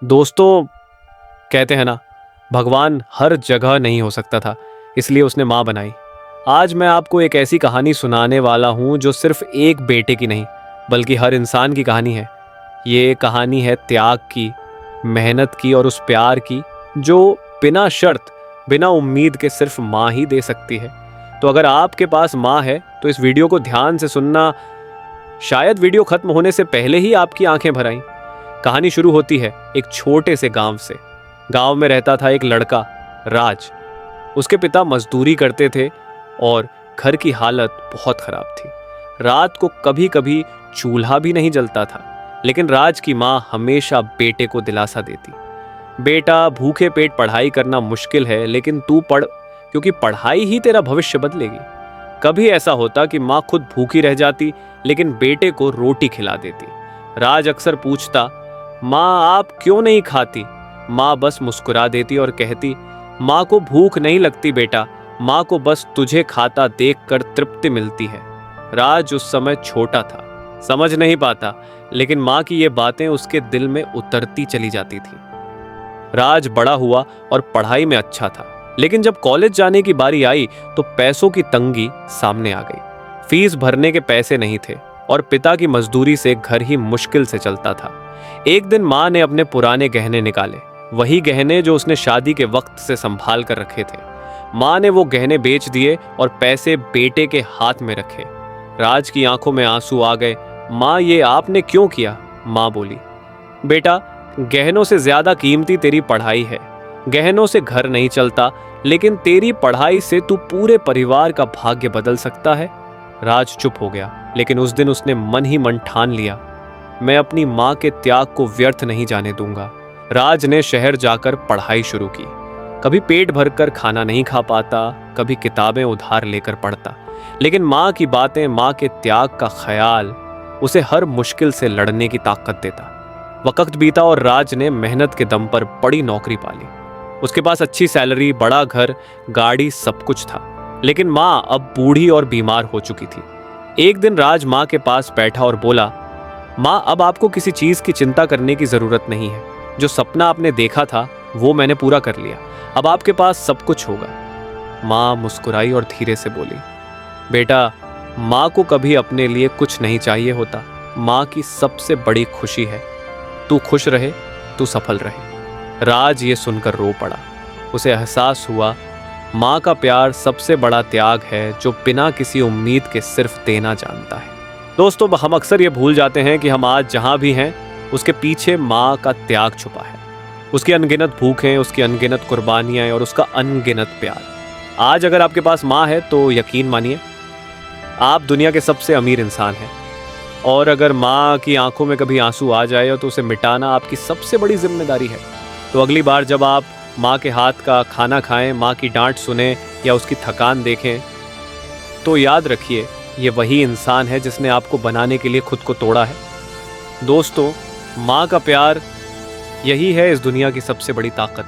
दोस्तों, कहते हैं ना, भगवान हर जगह नहीं हो सकता था, इसलिए उसने माँ बनाई। आज मैं आपको एक ऐसी कहानी सुनाने वाला हूँ जो सिर्फ एक बेटे की नहीं, बल्कि हर इंसान की कहानी है। ये कहानी है त्याग की, मेहनत की और उस प्यार की जो बिना शर्त, बिना उम्मीद के सिर्फ माँ ही दे सकती है। तो अगर आपके पास माँ है तो इस वीडियो को ध्यान से सुनना, शायद वीडियो खत्म होने से पहले ही आपकी आंखें भर आईं। कहानी शुरू होती है एक छोटे से गांव से। गांव में रहता था एक लड़का, राज। उसके पिता मजदूरी करते थे और घर की हालत बहुत खराब थी। रात को कभी कभी चूल्हा भी नहीं जलता था, लेकिन राज की माँ हमेशा बेटे को दिलासा देती, बेटा भूखे पेट पढ़ाई करना मुश्किल है, लेकिन तू पढ़, क्योंकि पढ़ाई ही तेरा भविष्य बदलेगी। कभी ऐसा होता कि माँ खुद भूखी रह जाती, लेकिन बेटे को रोटी खिला देती। राज अक्सर पूछता, माँ आप क्यों नहीं खाती? माँ बस मुस्कुरा देती और कहती, माँ को भूख नहीं लगती बेटा, माँ को बस तुझे खाता देखकर तृप्ति मिलती है। राज उस समय छोटा था, समझ नहीं पाता, लेकिन माँ की ये बातें उसके दिल में उतरती चली जाती थी। राज बड़ा हुआ और पढ़ाई में अच्छा था, लेकिन जब कॉलेज जाने की बारी आई तो पैसों की तंगी सामने आ गई। फीस भरने के पैसे नहीं थे और पिता की मजदूरी से घर ही मुश्किल से चलता था। एक दिन माँ ने अपने पुराने गहने निकाले, वही गहने जो उसने शादी के वक्त से संभाल कर रखे थे। माँ ने वो गहने बेच दिए और पैसे बेटे के हाथ में रखे। राज की आंखों में आंसू आ गए। माँ, ये आपने क्यों किया? माँ बोली, बेटा, गहनों से ज्यादा कीमती तेरी पढ़ाई है। गहनों से घर नहीं चलता, लेकिन तेरी पढ़ाई से तू पूरे परिवार का भाग्य बदल सकता है। राज चुप हो गया, लेकिन उस दिन उसने मन ही मन ठान लिया, मैं अपनी माँ के त्याग को व्यर्थ नहीं जाने दूंगा। राज ने शहर जाकर पढ़ाई शुरू की। कभी पेट भरकर खाना नहीं खा पाता, कभी किताबें उधार लेकर पढ़ता, लेकिन माँ की बातें, माँ के त्याग का ख्याल उसे हर मुश्किल से लड़ने की ताकत देता। वक्त बीता और राज ने मेहनत के दम पर बड़ी नौकरी पाली। उसके पास अच्छी सैलरी, बड़ा घर, गाड़ी, सब कुछ था। लेकिन माँ अब बूढ़ी और बीमार हो चुकी थी। एक दिन राज माँ के पास बैठा और बोला, माँ, अब आपको किसी चीज की चिंता करने की जरूरत नहीं है। जो सपना आपने देखा था वो मैंने पूरा कर लिया, अब आपके पास सब कुछ होगा। माँ मुस्कुराई और धीरे से बोली, बेटा, माँ को कभी अपने लिए कुछ नहीं चाहिए होता। माँ की सबसे बड़ी खुशी है तू खुश रहे, तू सफल रहे। राज ये सुनकर रो पड़ा। उसे एहसास हुआ, माँ का प्यार सबसे बड़ा त्याग है जो बिना किसी उम्मीद के सिर्फ देना जानता है। दोस्तों, हम अक्सर ये भूल जाते हैं कि हम आज जहाँ भी हैं उसके पीछे माँ का त्याग छुपा है। उसकी अनगिनत भूखें, उसकी अनगिनत कुर्बानियाँ और उसका अनगिनत प्यार। आज अगर आपके पास माँ है तो यकीन मानिए आप दुनिया के सबसे अमीर इंसान हैं। और अगर माँ की आंखों में कभी आंसू आ जाए तो उसे मिटाना आपकी सबसे बड़ी जिम्मेदारी है। तो अगली बार जब आप माँ के हाथ का खाना खाएं, माँ की डांट सुने या उसकी थकान देखें, तो याद रखिए ये वही इंसान है जिसने आपको बनाने के लिए खुद को तोड़ा है। दोस्तों, माँ का प्यार यही है इस दुनिया की सबसे बड़ी ताकत।